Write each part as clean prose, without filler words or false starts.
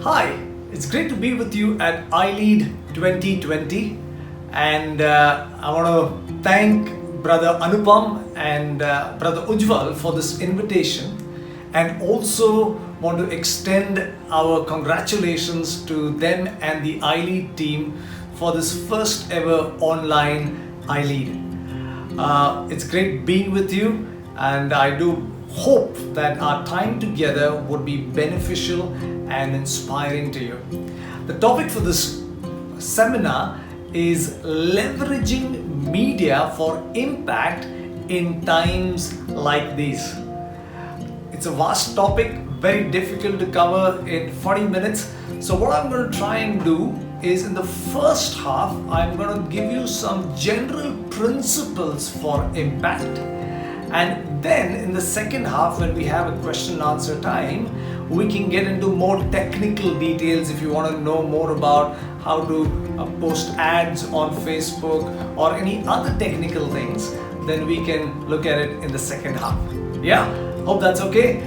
Hi, it's great to be with you at iLead 2020, and I want to thank Brother Anupam and Brother Ujjwal for this invitation, and also want to extend our congratulations to them and the iLead team for this first ever online iLead. It's great being with you, and I do hope that our time together would be beneficial and inspiring to you. The topic for this seminar is leveraging media for impact in times like these. It's a vast topic, very difficult to cover in 40 minutes. So what I'm going to try and do is, in the first half, I'm going to give you some general principles for impact. And then in the second half, when we have a question and answer time, we can get into more technical details. If you want to know more about how to post ads on Facebook or any other technical things, then we can look at it in the second half. Yeah, hope that's okay.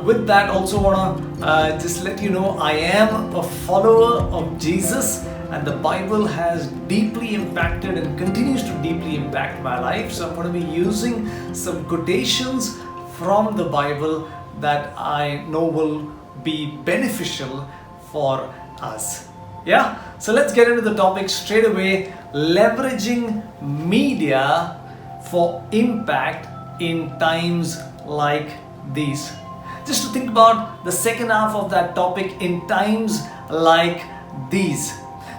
With that, also want to just let you know I am a follower of Jesus, and the Bible has deeply impacted and continues to deeply impact my life. So I'm going to be using some quotations from the Bible that I know will be beneficial for us. Yeah, so let's get into the topic straight away. Leveraging media for impact in times like these. Just to think about the second half of that topic, in times like these.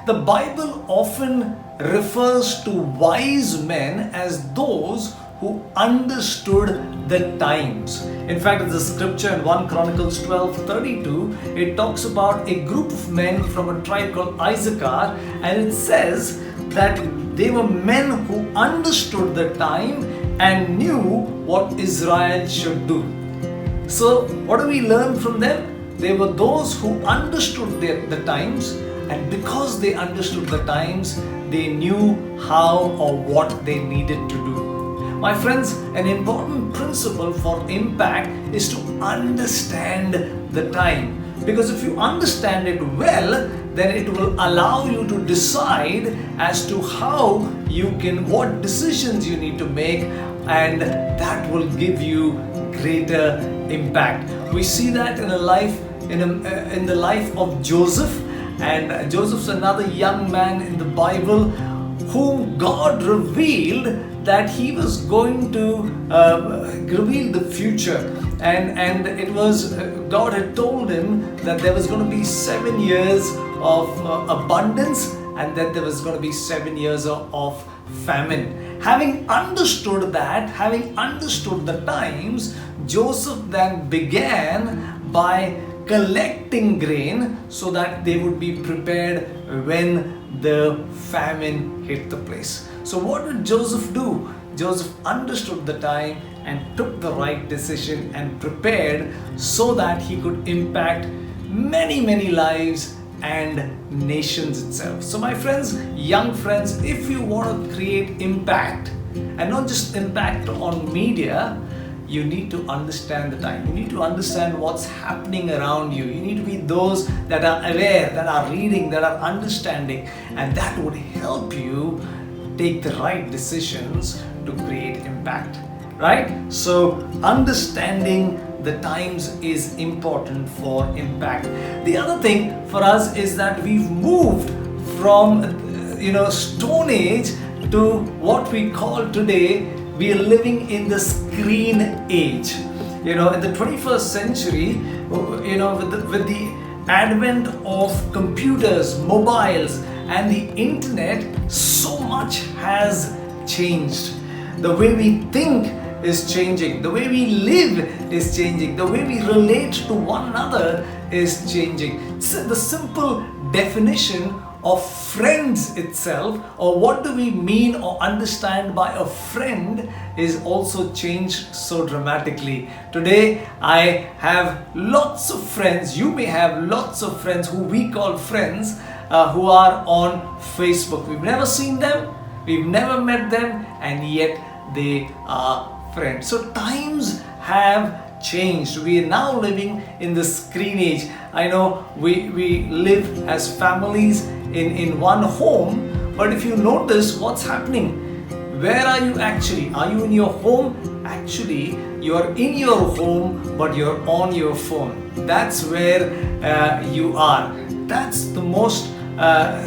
The Bible often refers to wise men as those who understood the times. In fact, in the scripture in 1 Chronicles 12:32, it talks about a group of men from a tribe called Issachar, and it says that they were men who understood the time and knew what Israel should do. So what do we learn from them? They were those who understood the times, and because they understood the times, they knew how or what they needed to do. My friends, an important principle for impact is to understand the time. Because if you understand it well, then it will allow you to decide as to how you can, what decisions you need to make, and that will give you greater impact. We see that in in the life of Joseph, and Joseph's another young man in the Bible whom God revealed that he was going to reveal the future, and it was God had told him that there was going to be 7 years of abundance, and that there was going to be 7 years of famine. Having understood that, having understood the times, Joseph then began by collecting grain so that they would be prepared when the famine hit the place. So what did Joseph do? Joseph understood the time and took the right decision and prepared so that he could impact many lives and nations itself. So my friends, young friends, if you want to create impact, and not just impact on media, you need to understand the time. You need to understand what's happening around you. You need to be those that are aware, that are reading, that are understanding, and that would help you take the right decisions to create impact, right? So understanding the times is important for impact. The other thing for us is that we've moved from Stone Age to what we call today, we are living in the screen age. In the 21st century, with the advent of computers, mobiles, and the internet, so much has changed. The way we think is changing. The way we live is changing. The way we relate to one another is changing. So the simple definition of friends itself, or what do we mean or understand by a friend, is also changed so dramatically. Today I have lots of friends, you may have lots of friends who we call friends, who are on Facebook. We've never seen them, we've never met them, and yet they are friends. So times have changed. We are now living in the screen age. I know we live as families in one home, but if you notice what's happening, where are you actually? Are you in your home? Actually, you are in your home, but you're on your phone. That's where you are. That's the most.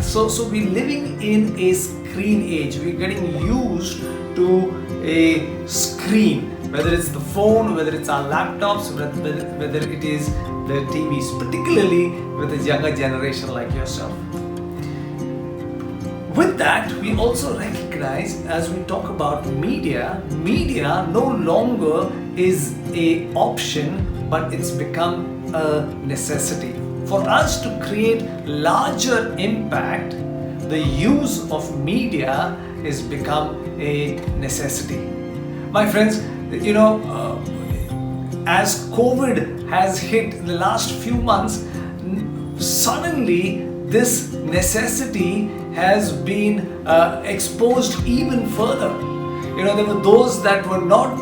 So we're living in a screen age. We're getting used to a screen, whether it's the phone, whether it's our laptops, whether it is the TVs, particularly with the younger generation like yourself. With that, we also recognize, as we talk about media no longer is an option, but it's become a necessity. For us to create larger impact, the use of media has become a necessity. My friends, as COVID has hit in the last few months, suddenly this necessity has been exposed even further. There were those that were not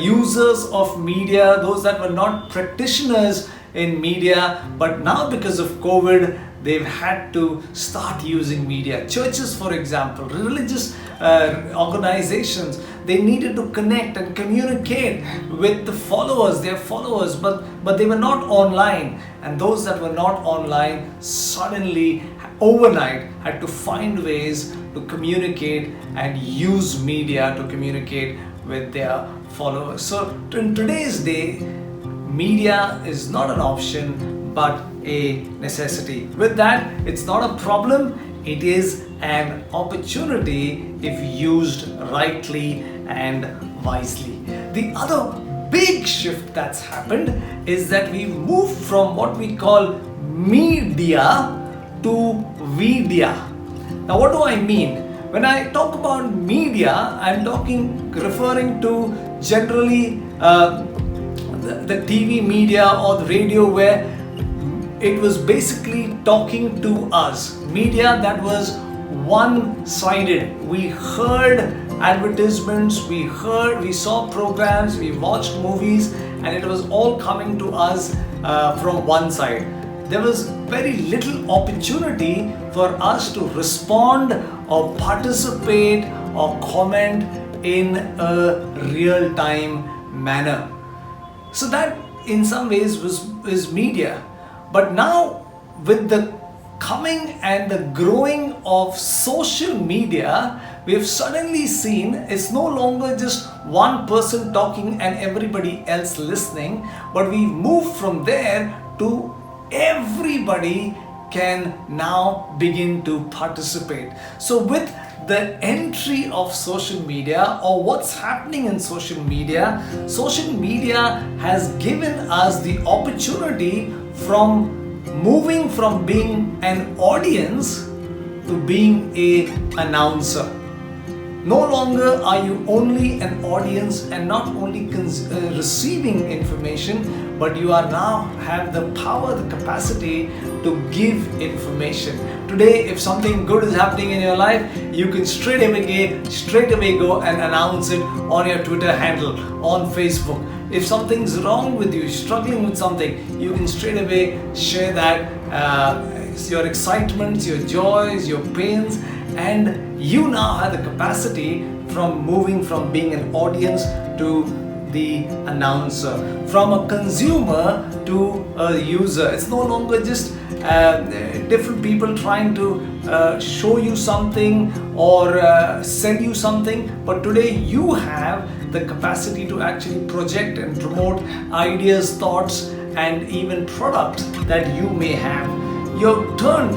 users of media, those that were not practitioners in media, but now because of COVID, they've had to start using media. Churches, for example, religious organizations, they needed to connect and communicate with the followers, their followers, but they were not online. And those that were not online suddenly, overnight, had to find ways to communicate and use media to communicate with their followers. So in today's day, media is not an option, but a necessity. With that, it's not a problem, it is an opportunity if used rightly and wisely. The other big shift that's happened is that we've moved from what we call media to media. Now, what do I mean? When I talk about media, I'm referring to generally the TV media or the radio, where it was basically talking to us. Media that was one-sided. We heard advertisements, we saw programs, we watched movies, and it was all coming to us from one side. There was very little opportunity for us to respond or participate or comment in a real-time manner. So that in some ways is media. But now, with the coming and the growing of social media, we've suddenly seen it's no longer just one person talking and everybody else listening, but we move from there to everybody can now begin to participate. So with the entry of social media, or what's happening in social media has given us the opportunity from moving from being an audience to being an announcer. No longer are you only an audience and not only receiving information, but you are now have the power, the capacity to give information. Today, if something good is happening in your life, you can straight away go and announce it on your Twitter handle, on Facebook. If something's wrong with you, struggling with something, you can straight away share that, your excitements, your joys, your pains, and you now have the capacity from moving from being an audience to the announcer, from a consumer to a user. It's no longer just different people trying to show you something or sell you something, but today you have the capacity to actually project and promote ideas, thoughts, and even products that you may have. Your turn,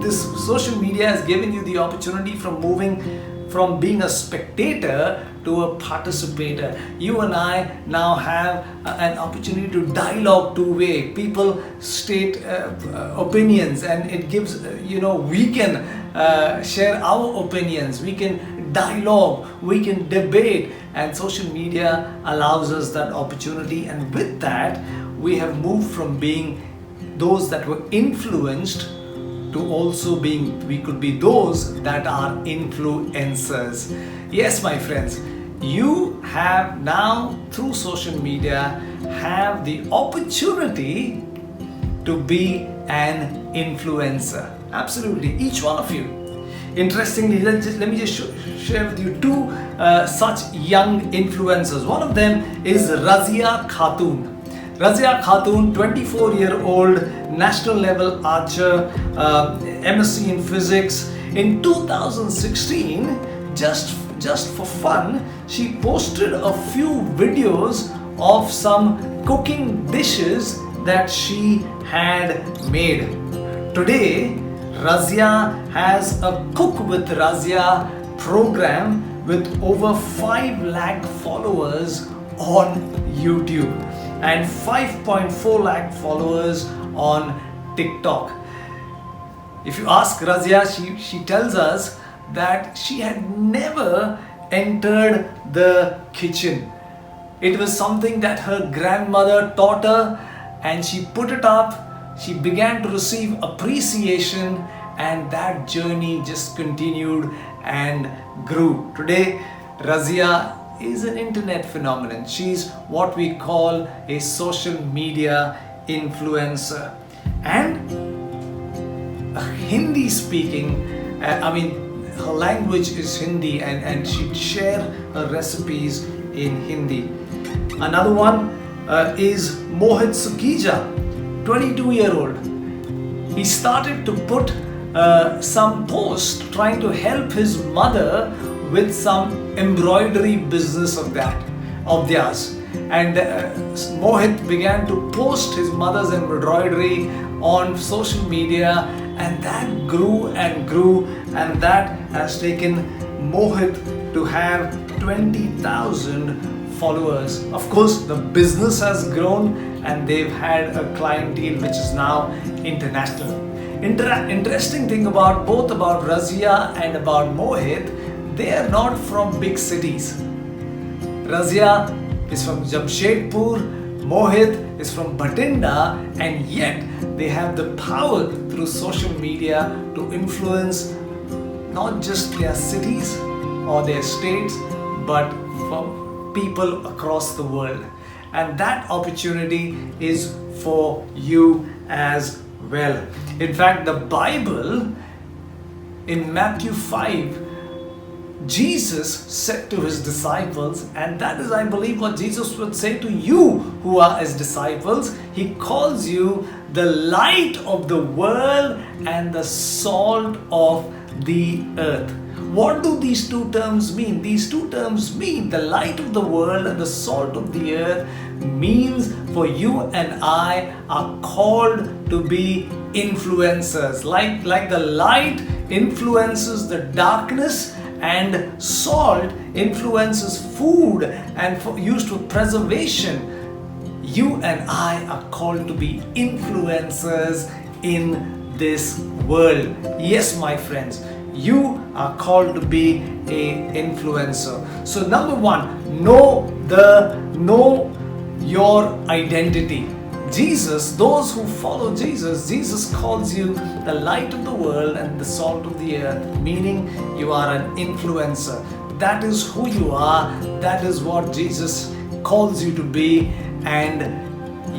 this social media has given you the opportunity from moving from being a spectator to a participator. You and I now have an opportunity to dialogue two-way. People state opinions, and it gives, we can share our opinions, we can dialogue, we can debate, and social media allows us that opportunity. And with that, we have moved from being those that were influenced to also we could be those that are influencers. Yes, my friends, you have have now, through social media, have the opportunity to be an influencer. Absolutely, each one of you. Interestingly, let me just share with you two such young influencers. One of them is Razia Khatun. Razia Khatun, 24-year-old, national level archer, MSc in physics. In 2016, just for fun, she posted a few videos of some cooking dishes that she had made. Today, Razia has a Cook with Razia program with over 5 lakh followers on YouTube and 5.4 lakh followers on TikTok. If you ask Razia, she tells us that she had never entered the kitchen. It was something that her grandmother taught her, and she put it up. She began to receive appreciation, and that journey just continued and grew. Today, Razia is an internet phenomenon. She's what we call a social media influencer. And a Hindi speaking, her language is Hindi, and she'd share her recipes in Hindi. Another one is Mohit Sukija, 22-year-old. He started to put some posts trying to help his mother with some embroidery business of theirs. And Mohit began to post his mother's embroidery on social media, and that grew and grew, and that has taken Mohit to have 20,000 followers. Of course, the business has grown, and they've had a clientele which is now international. Interesting thing about both about Razia and about Mohit, they are not from big cities. Razia is from Jamshedpur, Mohit is from Bhatinda, and yet they have the power through social media to influence not just their cities or their states, but for people across the world. And that opportunity is for you as well. In fact, the Bible in Matthew 5, Jesus said to his disciples, and that is, I believe, what Jesus would say to you who are his disciples. He calls you the light of the world and the salt of the earth. What do these two terms mean? These two terms mean the light of the world and the salt of the earth means for you and I are called to be influencers. Like the light influences the darkness, and salt influences food and used for preservation, you and I are called to be influencers in this world. Yes, my friends, you are called to be an influencer. So number one, know your identity. Jesus, those who follow Jesus calls you the light of the world and the salt of the earth, meaning you are an influencer. That is who you are. That is what Jesus calls you to be, and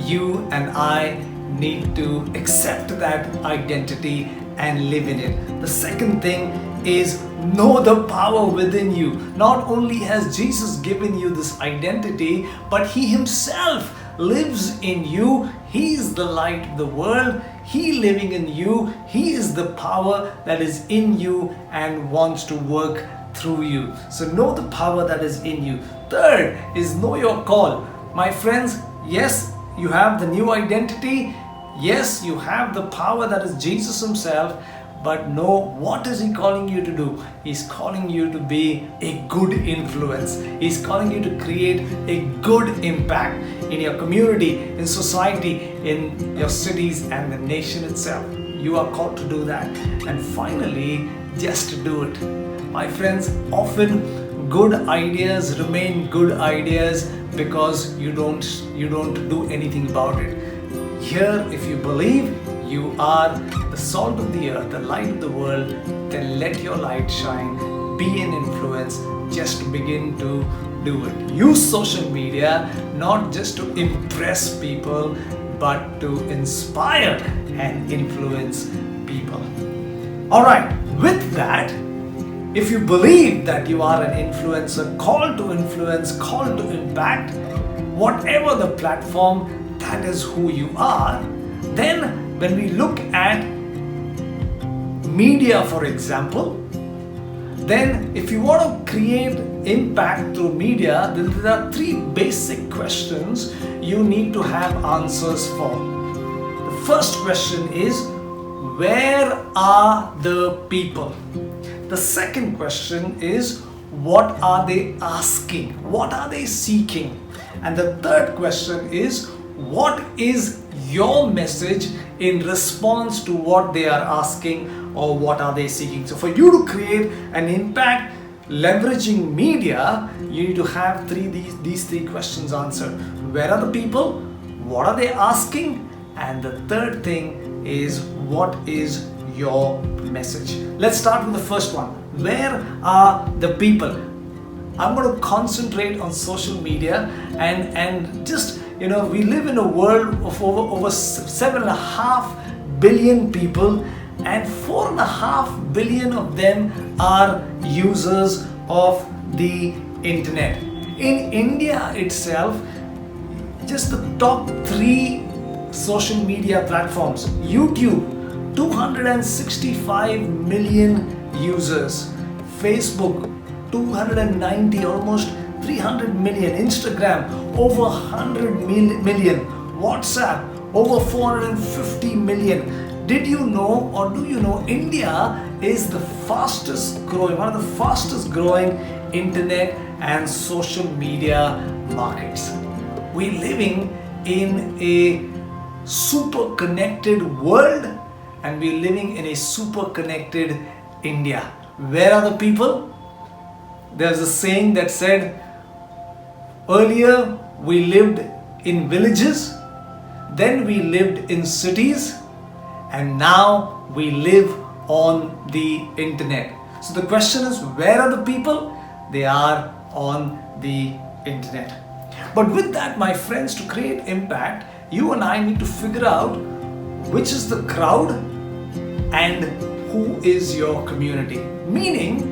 you and I need to accept that identity and live in it. The second thing is know the power within you. Not only has Jesus given you this identity, but He Himself lives in you. He is the light of the world. He living in you. He is the power that is in you and wants to work through you. So know the power that is in you. Third is know your call. My friends, yes, you have the new identity. Yes, you have the power that is Jesus Himself. But know, what is He calling you to do? He's calling you to be a good influence. He's calling you to create a good impact in your community, in society, in your cities and the nation itself. You are called to do that. And finally, just do it. My friends, often good ideas remain good ideas because you don't do anything about it. Here, if you believe you are the salt of the earth, the light of the world, then let your light shine. Be an influence. Just begin to do it. Use social media not just to impress people, but to inspire and influence people. Alright, with that, if you believe that you are an influencer, called to influence, called to impact, whatever the platform, that is who you are, then when we look at media, for example, then if you want to create impact through media, then there are three basic questions you need to have answers for. The first question is, where are the people? The second question is, what are they asking? What are they seeking? And the third question is, what is your message in response to what they are asking or what are they seeking? So for you to create an impact leveraging media, you need to have these three questions answered. Where are the people? What are they asking? And the third thing is, what is your message? Let's start with the first one. Where are the people? I'm going to concentrate on social media and just, we live in a world of over 7.5 billion people, and 4.5 billion of them are users of the internet. In India itself, just the top 3 social media platforms: YouTube, 265 million users; Facebook, 290, almost 300 million; Instagram, over 100 million; WhatsApp, over 450 million. Did you know, or do you know, India is the fastest growing, one of the fastest growing internet and social media markets. We're living in a super connected world, and we're living in a super connected India. Where are the people? There's a saying that said, earlier we lived in villages, then we lived in cities, and now we live on the internet. So the question is, where are the people? They are on the internet. But with that, my friends, to create impact, you and I need to figure out which is the crowd and who is your community. Meaning,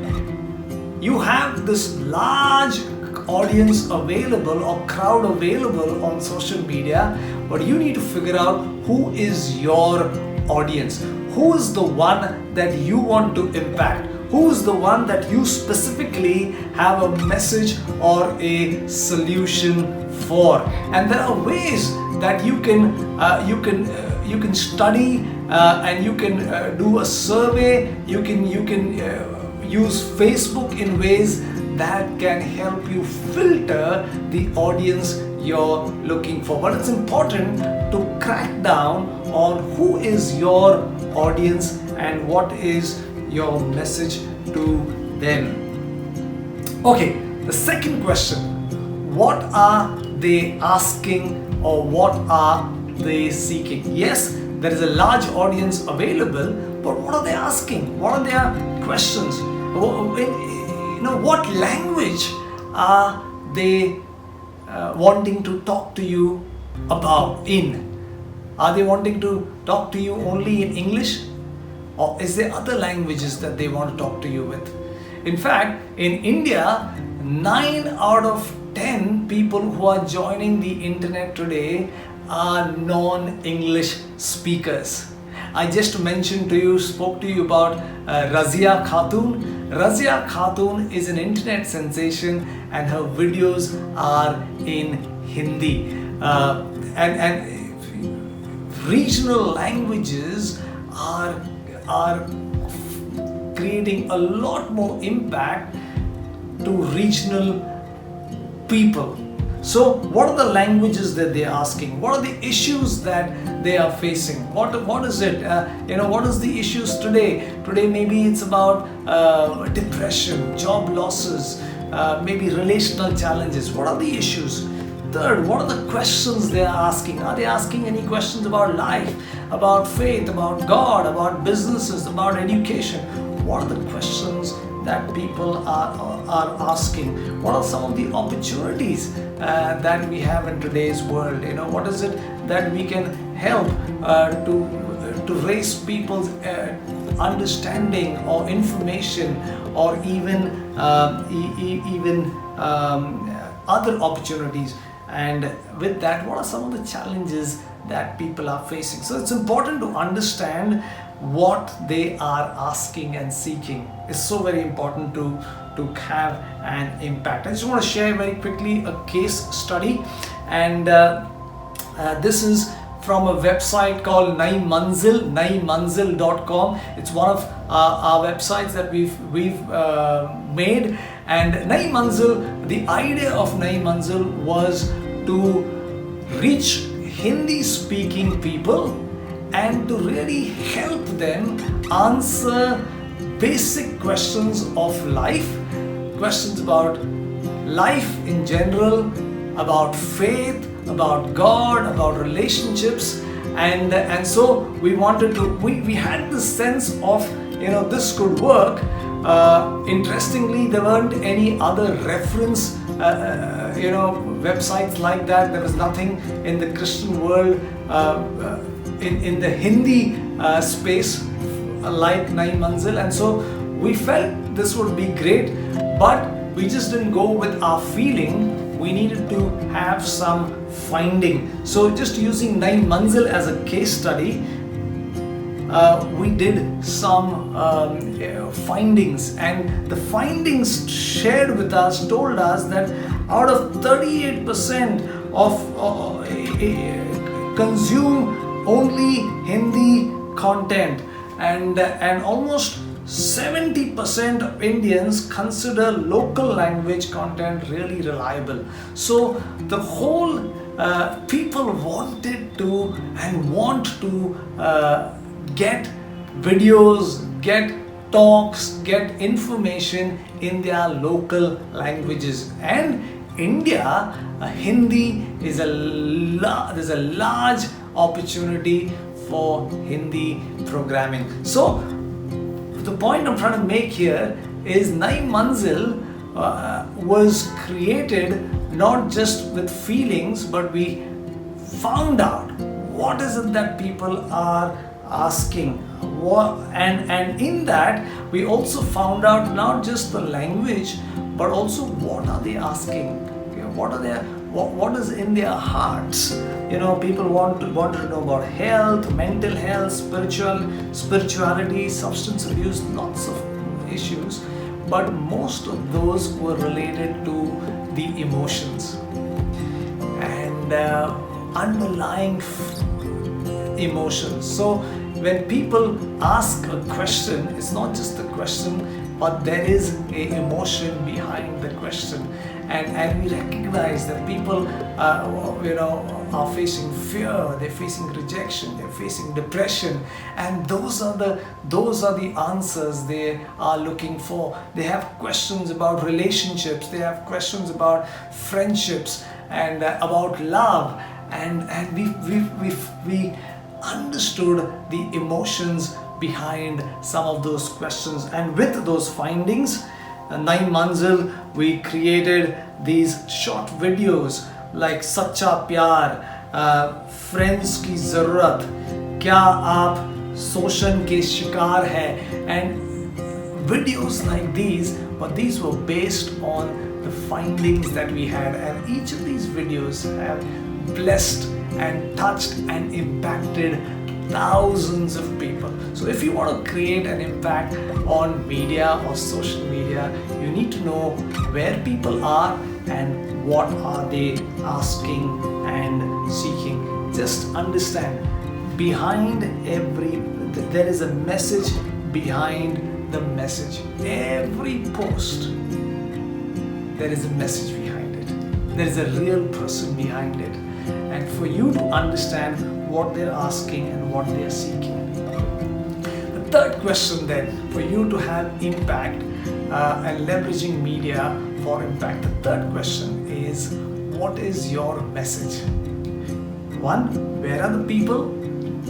you have this large audience available or crowd available on social media, but you need to figure out who is your audience. Who is the one that you want to impact? Who is the one that you specifically have a message or a solution for? And there are ways that you can study and you can do a survey. You can use Facebook in ways that can help you filter the audience you're looking for. But it's important to crack down on who is your audience and what is your message to them. Okay, the second question: what are they asking or what are they seeking? Yes, there is a large audience available, but what are they asking? What are their questions? What language are they wanting to talk to you about in? Are they wanting to talk to you only in English? Or is there other languages that they want to talk to you with? In fact, in India, 9 out of 10 people who are joining the internet today are non-English speakers. I just spoke to you about Razia Khatun. Razia Khatun is an internet sensation and her videos are in Hindi. And regional languages are creating a lot more impact to regional people. So what are the languages that they are asking? What are the issues that they are facing? What is it? What is the issues today? Today maybe it's about depression, job losses, maybe relational challenges. What are the issues? Third, what are the questions they are asking? Are they asking any questions about life, about faith, about God, about businesses, about education? What are the questions that people are asking? What are some of the opportunities that we have in today's world? What is it that we can help to raise people's understanding or information, or even other opportunities? And with that, what are some of the challenges that people are facing? So it's important to understand what they are asking and seeking. It's so very important to have an impact. I just want to share very quickly a case study, and this is from a website called naimanzil.com. It's one of our websites that we've made. And Nai Manzil, the idea of Nai Manzil was to reach Hindi speaking people and to really help them answer basic questions of life, questions about life in general, about faith, about God, about relationships. And so we wanted to, we had the sense of, this could work. Interestingly, there weren't any other reference websites like that. There was nothing in the Christian world in the Hindi space like Nai Manzil, and so we felt this would be great, but we just didn't go with our feeling. We needed to have some finding. So just using Nai Manzil as a case study, we did some findings, and the findings shared with us told us that out of 38% of consume only Hindi content, and almost 70% of Indians consider local language content really reliable. So the whole people wanted to and want to get videos, get talks, get information in their local languages. And India, Hindi is there's a large opportunity for Hindi programming. So the point I'm trying to make here is Nai Manzil was created not just with feelings, but we found out what is it that people are asking. And in that we also found out not just the language, but also what are they asking. What is in their hearts. People want to know about health, mental health, spirituality, substance abuse, lots of issues, but most of those were related to the emotions and underlying emotions. So when people ask a question, it's not just a question, but there is an emotion behind the question. And we recognize that people are facing fear, they're facing rejection, they're facing depression, and those are the answers they are looking for. They have questions about relationships, they have questions about friendships and about love, and we understood the emotions behind some of those questions. And with those findings, Nai Manzil, we created these short videos like Sacha Pyar, Friends Ki Zarurat, Kya Aap Shoshan Ke Shikar Hai, and videos like these, but these were based on the findings that we had, and each of these videos have blessed and touched and impacted thousands of people. So if you want to create an impact on media or social media, you need to know where people are and what are they asking and seeking. Just understand, behind there is a message behind the message. Every post, there is a message behind it. There is a real person behind it. And for you to understand what they're asking and what they're seeking. The third question then, for you to have impact and leveraging media for impact, the third question is, what is your message? One, where are the people?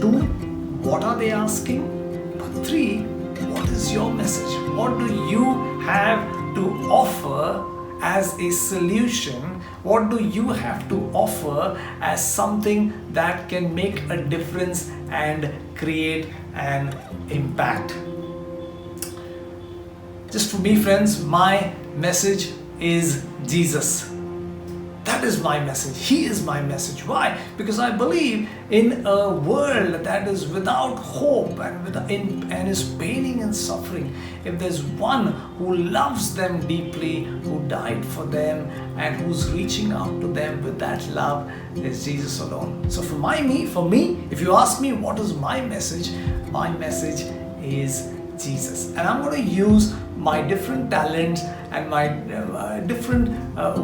Two, what are they asking? But three, what is your message? What do you have to offer as a solution? What do you have to offer as something that can make a difference and create an impact? Just for me, friends, my message is Jesus. That is my message. He is my message. Why? Because I believe in a world that is without hope and is paining and suffering, if there's one who loves them deeply, who died for them, and who's reaching out to them with that love, is Jesus alone. So for me, if you ask me what is my message is Jesus. And I'm going to use my different talents and my different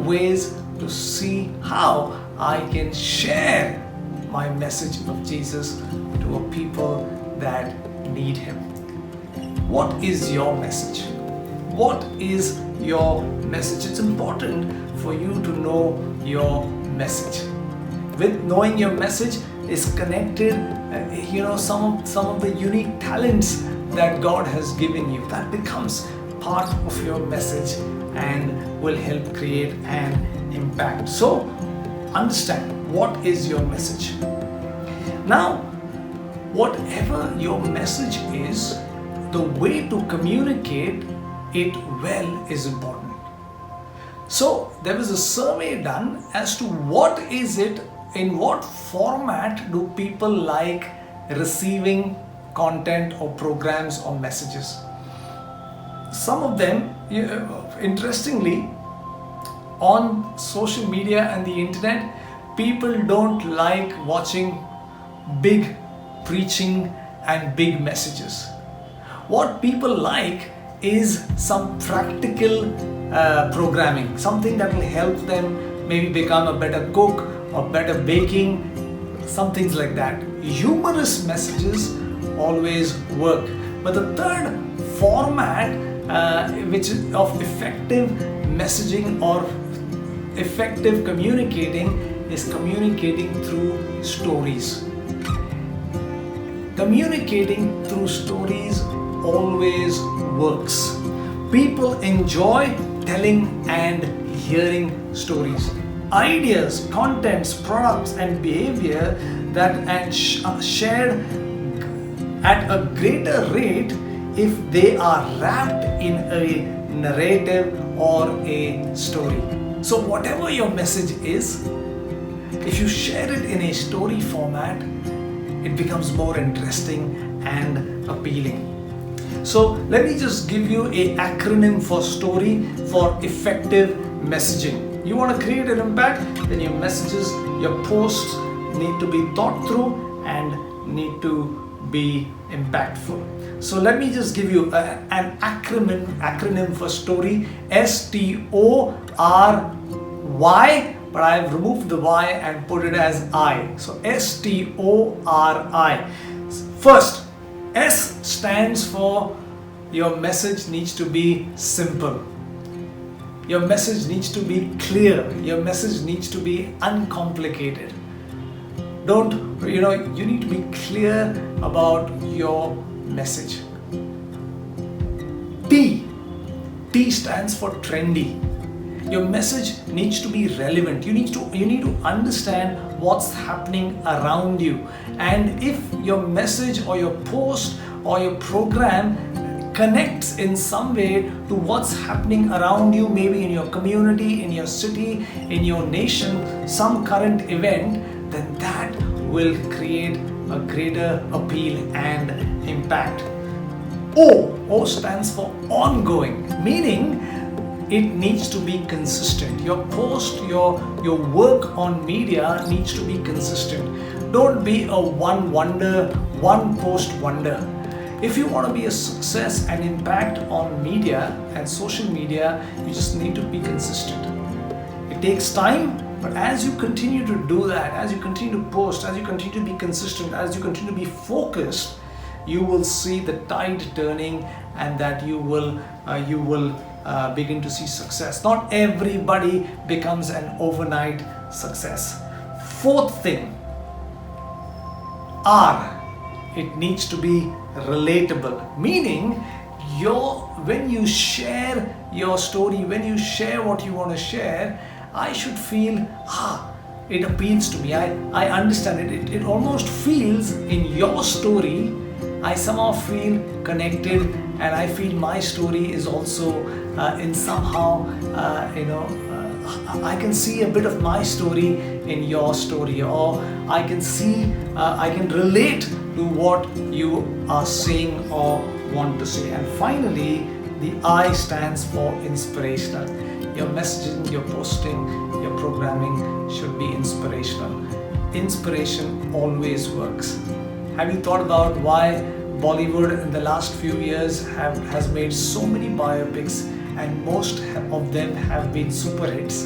ways to see how I can share my message of Jesus to a people that need Him. What is your message? What is your message? It's important for you to know your message. With knowing your message is connected, some of the unique talents that God has given you. That becomes part of your message and will help create an impact. So understand, what is your message? Now, whatever your message is, the way to communicate it well is important. So there was a survey done as to what is it, in what format do people like receiving content or programs or messages. Some of them, interestingly, on social media and the internet, people don't like watching big preaching and big messages. What people like is some practical programming, something that will help them maybe become a better cook or better baking, some things like that. Humorous messages always work. But the third format which is of effective messaging or effective communicating is communicating through stories. Communicating through stories always works. People enjoy telling and hearing stories. Ideas, contents, products and behavior that shared at a greater rate if they are wrapped in a narrative or a story. So whatever your message is, if you share it in a story format, it becomes more interesting and appealing. So let me just give you an acronym for story for effective messaging. You want to create an impact, then your messages, your posts need to be thought through and need to be impactful. So let me just give you an acronym for story, STORY, but I have removed the Y and put it as I. So STORI. First, S stands for your message needs to be simple. Your message needs to be clear. Your message needs to be uncomplicated. You need to be clear about your message. T stands for trendy. Your message needs to be relevant. You need to understand what's happening around you. And if your message or your post or your program connects in some way to what's happening around you, maybe in your community, in your city, in your nation, some current event, then that will create a greater appeal and impact. O stands for ongoing, meaning it needs to be consistent. Your post, your work on media needs to be consistent. Don't be a one post wonder. If you want to be a success and impact on media and social media, you just need to be consistent. It takes time, but as you continue to do that, as you continue to post, as you continue to be consistent, as you continue to be focused, you will see the tide turning, and that you will begin to see success. Not everybody becomes an overnight success. Fourth thing, R, it needs to be relatable, meaning when you share your story, when you share what you want to share, I should feel, it appeals to me. I understand it. It almost feels in your story, I somehow feel connected, and I feel my story is also in somehow, I can see a bit of my story in your story, or I can see, I can relate to what you are saying or want to say. And finally, the I stands for inspirational. Your messaging, your posting, your programming should be inspirational. Inspiration always works. Have you thought about why Bollywood in the last few years has made so many biopics, and most of them have been super hits?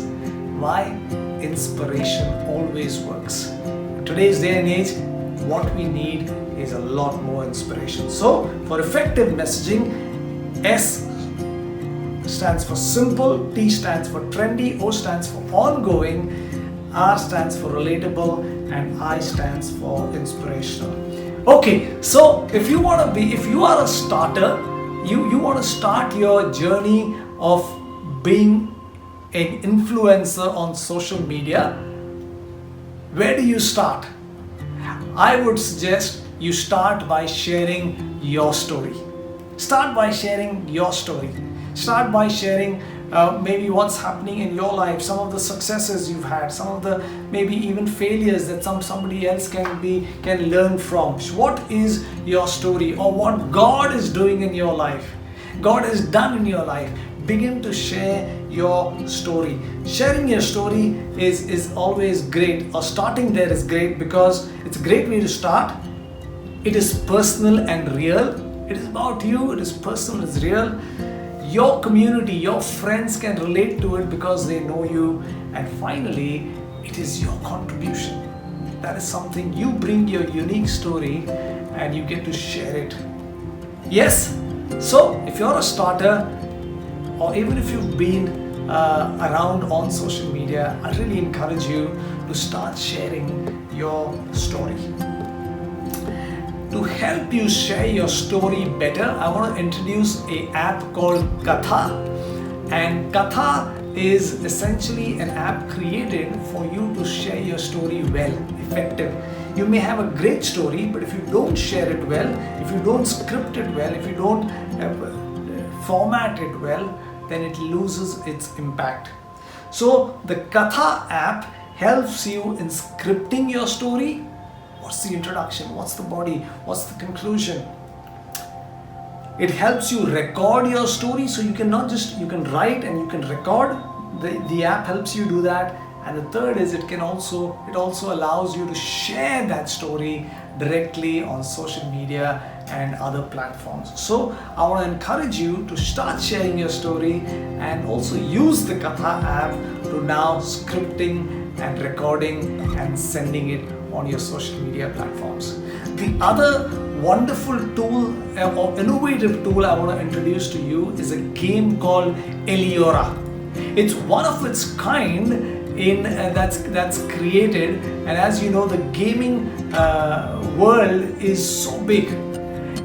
Why? Inspiration always works. In today's day and age, what we need is a lot more inspiration. So, for effective messaging, S stands for simple, T stands for trendy, O stands for ongoing, R stands for relatable, and I stands for inspirational. Okay, so if you are a starter, you want to start your journey of being an influencer on social media, where do you start? I would suggest you start by sharing your story. Start by sharing your story. Start by sharing maybe what's happening in your life, some of the successes you've had, some of the maybe even failures that somebody else can learn from. What is your story, or what God is doing in your life? God has done in your life. Begin to share your story. Sharing your story is always great, or starting there is great, because it's a great way to start. It is personal and real. It is about you. It is personal. It's real. Your community, your friends can relate to it because they know you. And finally, it is your contribution. That is something you bring, your unique story, and you get to share it. Yes. So if you're a starter, or even if you've been around on social media, I really encourage you to start sharing your story. To help you share your story better, I want to introduce an app called Katha. And Katha is essentially an app created for you to share your story well, effective. You may have a great story, but if you don't share it well, if you don't script it well, if you don't format it well, then it loses its impact. So the Katha app helps you in scripting your story. What's the introduction? What's the body? What's the conclusion? It helps you record your story, so you can write and you can record. The app helps you do that. And the third is it also allows you to share that story directly on social media and other platforms. So I want to encourage you to start sharing your story, and also use the Katha app to now scripting and recording and sending it on your social media platforms. The other wonderful tool or innovative tool I want to introduce to you is a game called Eliora. It's one of its kind that's created, and as you know, the gaming world is so big.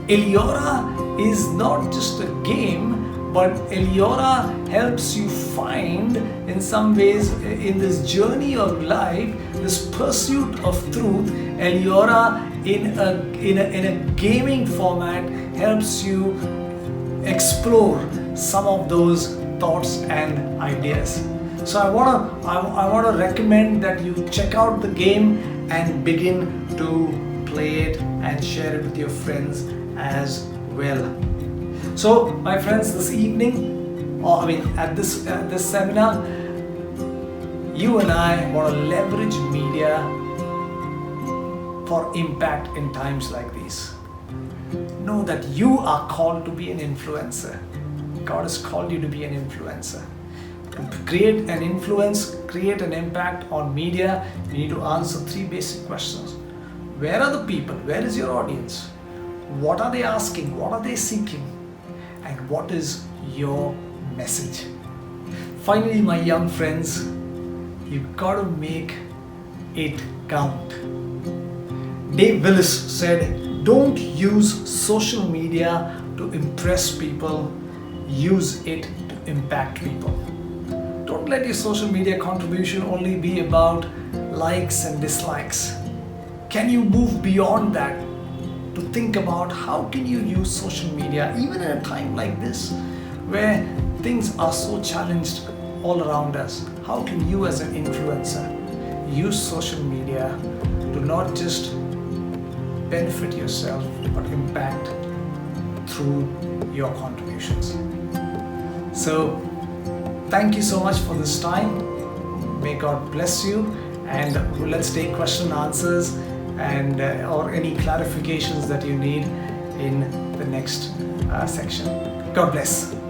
Eliora is not just a game, but Eliora helps you find, in some ways, in this journey of life, this pursuit of truth. Eliora in a gaming format helps you explore some of those thoughts and ideas. So I want to recommend that you check out the game and begin to play it and share it with your friends as well. So my friends, this evening, at this seminar, you and I want to leverage media for impact in times like these. Know that you are called to be an influencer. God has called you to be an influencer. To create an influence, create an impact on media, you need to answer 3 basic questions. Where are the people? Where is your audience? What are they asking? What are they seeking? And what is your message? Finally, my young friends, you've got to make it count. Dave Willis said, don't use social media to impress people, use it to impact people. Don't let your social media contribution only be about likes and dislikes. Can you move beyond that to think about how can you use social media even at a time like this where things are so challenged all around us? How can you as an influencer use social media to not just benefit yourself but impact through your contributions? So thank you so much for this time. May God bless you, and let's take question and answers and or any clarifications that you need in the next section. God bless.